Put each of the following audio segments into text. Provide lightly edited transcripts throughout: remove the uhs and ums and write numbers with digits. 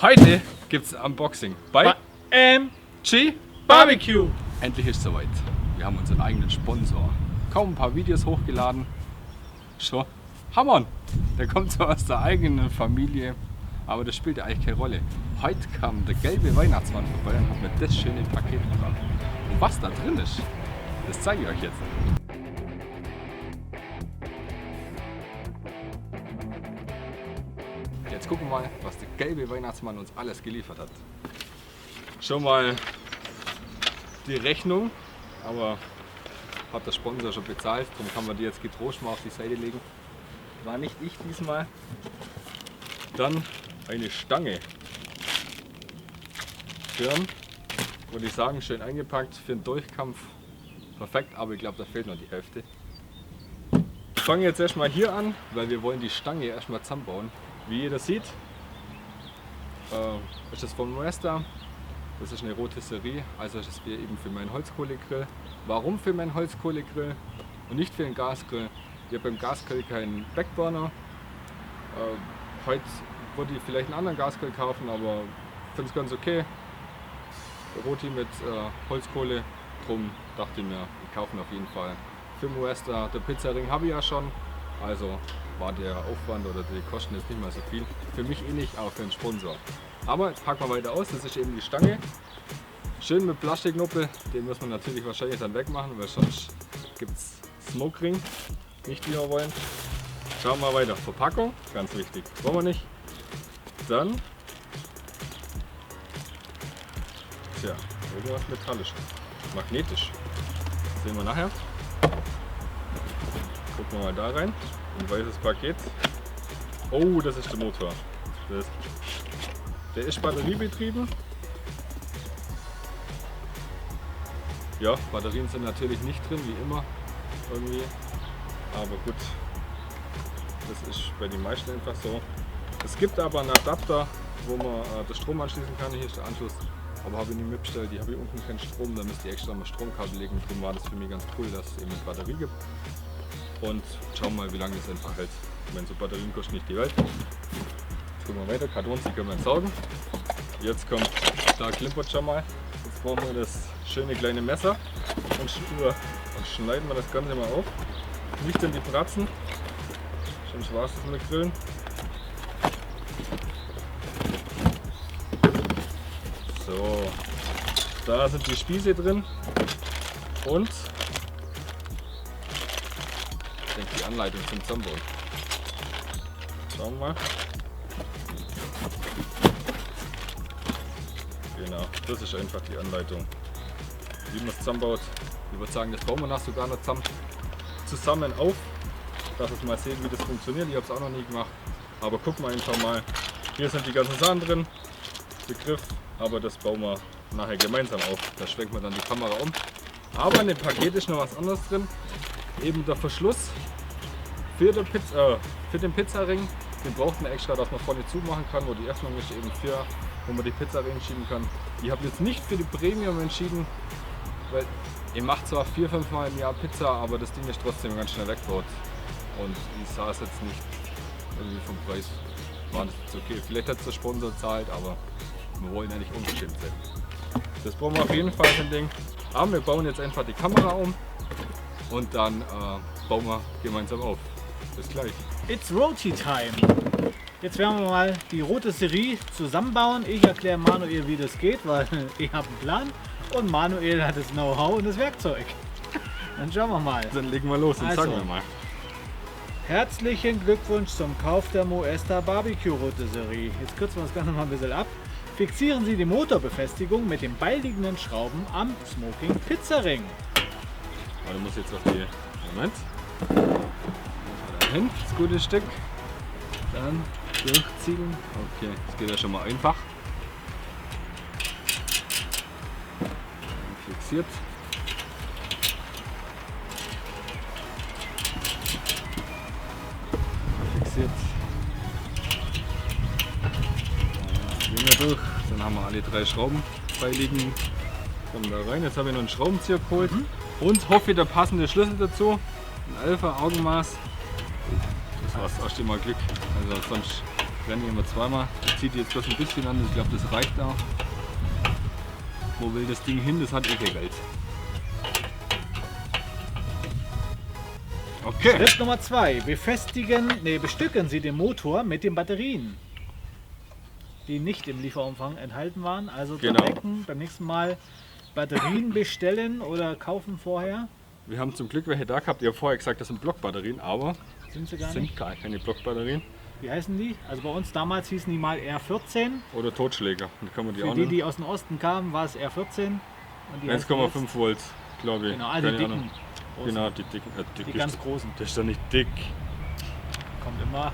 Heute gibt's ein Unboxing bei MG Barbecue. Endlich ist es soweit. Wir haben unseren eigenen Sponsor. Kaum ein paar Videos hochgeladen. Schon Hammer! Der kommt zwar aus der eigenen Familie, aber das spielt ja eigentlich keine Rolle. Heute kam der gelbe Weihnachtsmann vorbei und hat mir das schöne Paket gebracht. Und was da drin ist, das zeige ich euch jetzt. Jetzt gucken wir mal, was der gelbe Weihnachtsmann uns alles geliefert hat. Schon mal die Rechnung, aber hat der Sponsor schon bezahlt, darum kann man die jetzt getrost mal auf die Seite legen. War nicht ich diesmal. Dann eine Stange. Schirm, würde ich sagen, schön eingepackt für den Durchkampf. Perfekt, aber ich glaube, da fehlt noch die Hälfte. Ich fange jetzt erstmal hier an, weil wir wollen die Stange erstmal zusammenbauen. Wie jeder sieht, ist das von Moesta. Das ist eine Rotisserie, also ist es eben für meinen Holzkohlegrill. Warum für meinen Holzkohlegrill und nicht für den Gasgrill? Ich habe beim Gasgrill keinen Backburner. Heute würde ich vielleicht einen anderen Gasgrill kaufen, aber ich finde es ganz okay. Roti mit Holzkohle, drum dachte ich mir, ich kaufe auf jeden Fall für Moesta. Der Pizzaring habe ich ja schon, also war der Aufwand oder die Kosten jetzt nicht mehr so viel. Für mich eh nicht, auch für den Sponsor. Aber jetzt packen wir weiter aus, das ist eben die Stange. Schön mit Plastiknuppe, den muss man natürlich wahrscheinlich dann wegmachen, weil sonst gibt es Smoke Ring, nicht wie wir wollen. Schauen wir weiter, Verpackung, ganz wichtig, wollen wir nicht. Dann, tja, irgendwas Metallisches, magnetisch, das sehen wir nachher. Gucken wir mal da rein, ein weißes Paket. Oh, das ist der Motor. Der ist batteriebetrieben. Ja, Batterien sind natürlich nicht drin, wie immer. Irgendwie. Aber gut, das ist bei den meisten einfach so. Es gibt aber einen Adapter, wo man den Strom anschließen kann. Hier ist der Anschluss. Aber habe ich nicht mitbestellt. Die habe ich unten keinen Strom, da müsste ich extra mal Stromkabel legen. Darum war das für mich ganz cool, dass es eben eine Batterie gibt. Und schauen wir mal, wie lange das einfach hält. Ich meine, so Batterien kosten nicht die Welt. Jetzt gucken wir weiter, Kartons, die können wir entsorgen. Jetzt kommt, da klimpert schon mal. Jetzt brauchen wir das schöne kleine Messer und schneiden wir das Ganze mal auf. Nicht in die Bratzen, sonst war es das mit Grillen. So, da sind die Spieße drin und ich denke, die Anleitung zum Zusammenbauen. Schauen wir mal. Genau, das ist einfach die Anleitung, wie man es zusammenbaut. Ich würde sagen, das bauen wir nachher sogar noch zusammen auf, dass wir mal sehen, wie das funktioniert. Ich habe es auch noch nie gemacht, aber gucken wir einfach mal. Hier sind die ganzen Sachen drin, Begriff, aber das bauen wir nachher gemeinsam auf. Da schwenken wir dann die Kamera um. Aber in dem Paket ist noch was anderes drin. Eben der Verschluss für den Pizzaring. Den braucht man extra, dass man vorne zumachen kann, wo die Öffnung ist, eben für, wo man die Pizza reinschieben kann. Ich habe jetzt nicht für die Premium entschieden, weil ich mache zwar 4-5 Mal im Jahr Pizza, aber das Ding ist trotzdem ganz schnell weggebaut. Und ich sah es jetzt nicht irgendwie vom Preis. War das jetzt okay. Vielleicht hat es der Sponsor zahlt, aber wir wollen ja nicht unbestimmt sein. Das brauchen wir auf jeden Fall, ein Ding. Aber wir bauen jetzt einfach die Kamera um und dann bauen wir gemeinsam auf. Bis gleich. It's Roti Time. Jetzt werden wir mal die Rotisserie zusammenbauen. Ich erkläre Manuel, wie das geht, weil ich habe einen Plan und Manuel hat das Know-how und das Werkzeug. Dann schauen wir mal. Dann legen wir los und Also, sagen wir mal. Herzlichen Glückwunsch zum Kauf der Moesta Barbecue Rotisserie. Jetzt kürzen wir das Ganze mal ein bisschen ab. Fixieren Sie die Motorbefestigung mit den beiliegenden Schrauben am Smoking Pizzaring. Du musst jetzt auf die. Moment. Dahin, das gute Stück. Dann durchziehen. Okay, das geht ja schon mal einfach. Dann fixiert. Fixiert. Gehen wir durch. Dann haben wir alle 3 Schrauben beiliegen. Kommen da rein. Jetzt habe ich noch einen Schraubenzieher geholt. Und hoffe, der passende Schlüssel dazu. Ein 11er Augenmaß. Das war's, hast du mal Glück. Also sonst Brenne immer zweimal. Ich ziehe die jetzt bloß ein bisschen an, ich glaube, das reicht auch. Wo will das Ding hin? Das hat eh kein Geld. Okay. Schritt Nummer 2. Bestücken Sie den Motor mit den Batterien, die nicht im Lieferumfang enthalten waren. Also Genau. beim nächsten Mal Batterien bestellen oder kaufen vorher. Wir haben zum Glück welche da gehabt. Ihr habt vorher gesagt, das sind Blockbatterien, aber Sind sie gar das sind nicht. gar keine Blockbatterien. Wie heißen die? Also bei uns damals hießen die mal R14. Oder Totschläger. Dann kann man die Für auch die, nehmen. die aus dem Osten kamen, war es R14. Und die heißen 1,5 jetzt- Volt, glaube ich. Genau, also die Keine dicken. Ahnung. Großen, Genau, die dicken. Dick Die ist- ganz großen. Das ist doch nicht dick. Kommt immer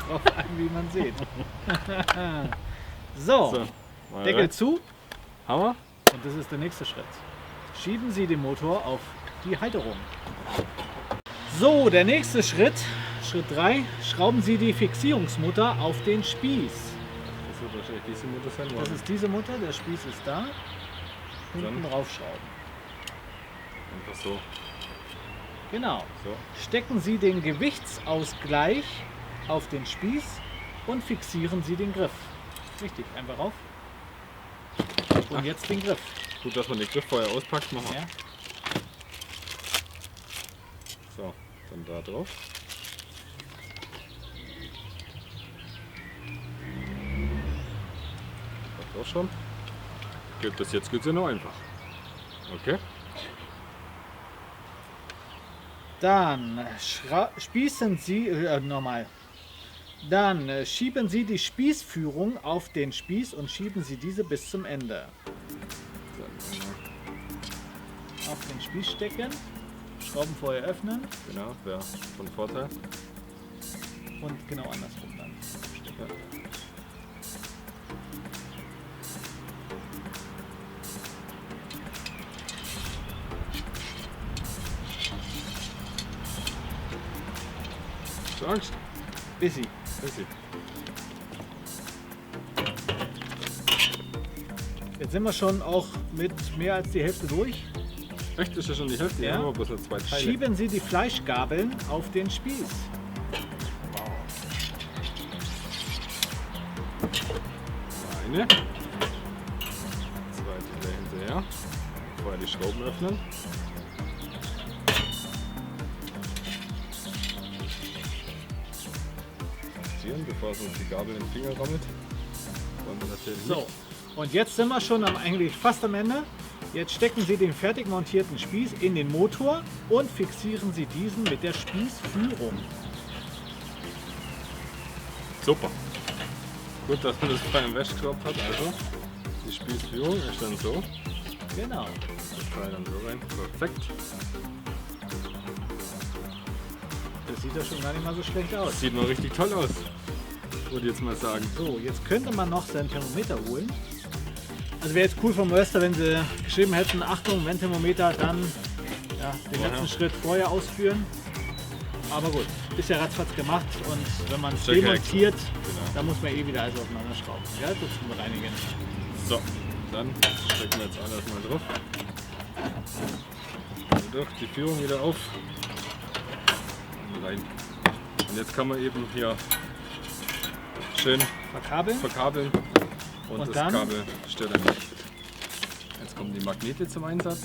drauf an, wie man sieht. So, So, mal Deckel rein. zu. Hammer. Und das ist der nächste Schritt. Schieben Sie den Motor auf die Halterung. So, der nächste Schritt, Schritt 3, schrauben Sie die Fixierungsmutter auf den Spieß. Das wird wahrscheinlich diese Mutter sein. Das ist diese Mutter, der Spieß ist da. Hinten Dann? raufschrauben. einfach so. Genau. So. Stecken Sie den Gewichtsausgleich auf den Spieß und fixieren Sie den Griff. Richtig, einfach rauf. Und jetzt den Griff. Gut, dass man den Griff vorher auspackt. Machen wir. Ja. So, dann da drauf. Da drauf schon. Geht das jetzt geht's ja noch einfach. Okay. Dann spießen Sie nochmal. Dann schieben Sie die Spießführung auf den Spieß und schieben Sie diese bis zum Ende. Auf den Spieß stecken, Schrauben vorher öffnen Genau, wäre von Vorteil. und genau andersrum dann stecken. Hast du Angst? Busy. Easy. Jetzt sind wir schon auch mit mehr als die Hälfte durch. Echt, ist ja schon die Hälfte? Ja. Ja, aber bloß noch 2 Teile. Schieben Sie die Fleischgabeln auf den Spieß. Eine. Zweite gleich hinterher. Vorher die Schrauben öffnen. Fixieren, bevor es uns die Gabel in den Finger rammelt. Wollen wir natürlich So, nicht. und jetzt sind wir schon eigentlich fast am Ende. Jetzt stecken Sie den fertig montierten Spieß in den Motor und fixieren Sie diesen mit der Spießführung. Super. Gut, dass man das beim Wäschkorb hat. Also, die Spießführung ist dann so. Genau. Das Teil dann so rein. Perfekt. Das sieht ja schon gar nicht mal so schlecht aus. Sieht noch richtig toll aus. Würde ich jetzt mal sagen. So, jetzt könnte man noch sein Thermometer holen. Also wäre jetzt cool vom Röster, wenn sie geschrieben hätten, Achtung, wenn Thermometer, dann ja, den Vorher. letzten Schritt vorher ausführen. Aber gut, ist ja ratzfatz gemacht und wenn man es Check demontiert, Genau. dann muss man eh wieder alles auseinanderschrauben. Ja, das zum Reinigen. So, dann stecken wir jetzt alles mal drauf. Durch die Führung wieder auf. Und rein. Und jetzt kann man eben hier schön Verkabeln. verkabeln und Und das dann? Kabel stellen. Jetzt kommen die Magnete zum Einsatz.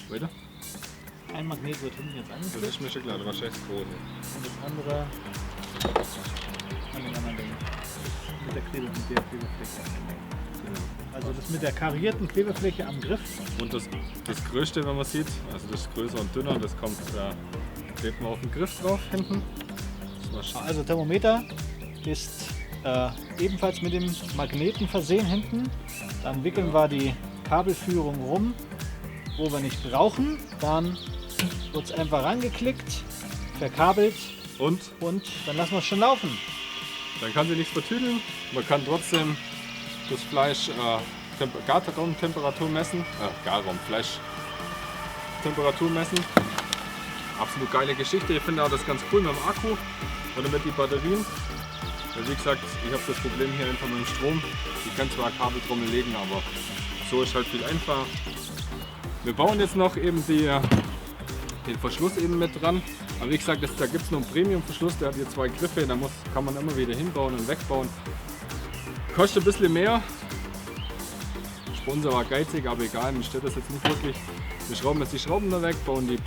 Weiter? Ein Magnet wird hinten jetzt Das angeklickt ist mir schon klar, wahrscheinlich das große. und das andere an den anderen Ding. Mit der Klebefläche. Genau. Also das mit der karierten Klebefläche am Griff. Und das größte, wenn man sieht, also das ist größer und dünner, das kommt, klebt man auf den Griff drauf hinten. Das war Also Thermometer ist ebenfalls mit dem Magneten versehen hinten. Dann wickeln wir die Kabelführung rum, wo wir nicht brauchen. Dann wird es einfach rangeklickt, verkabelt und und dann lassen wir es schon laufen. dann kann sie nichts vertüdeln. Man kann trotzdem das Fleisch Garraumtemperatur messen. Fleischtemperatur messen. Absolut geile Geschichte. Ich finde auch das ganz cool mit dem Akku oder mit den Batterien. Weil wie gesagt, ich habe das Problem hier einfach mit dem Strom. Ich kann zwar Kabel drum legen, aber so ist halt viel einfacher. Wir bauen jetzt noch eben den Verschluss eben mit dran. Aber wie gesagt, da gibt es noch einen Premium-Verschluss, der hat hier 2 Griffe, da kann man immer wieder hinbauen und wegbauen. Kostet ein bisschen mehr. Der Sponsor war geizig, aber egal, mir stört das jetzt nicht wirklich. Wir schrauben jetzt die Schrauben da weg, bauen die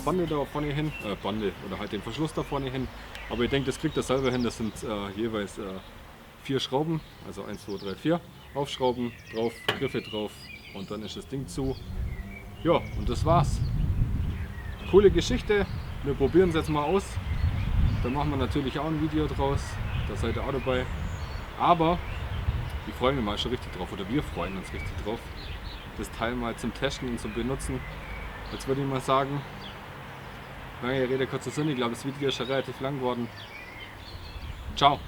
Bande da vorne hin, Bande oder halt den Verschluss da vorne hin. Aber ich denke, das kriegt er selber hin, das sind jeweils 4 Schrauben, also 1, 2, 3, 4. Aufschrauben, drauf, Griffe drauf und dann ist das Ding zu. Ja, und das war's. Coole Geschichte, wir probieren es jetzt mal aus. Dann machen wir natürlich auch ein Video draus, da seid ihr auch dabei. Aber ich freue mich mal schon richtig drauf, oder wir freuen uns richtig drauf, das Teil mal zum Testen und zum Benutzen. Jetzt würde ich mal sagen, lange Rede, kurzer Sinn, ich glaube das Video ist schon relativ lang geworden. Ciao!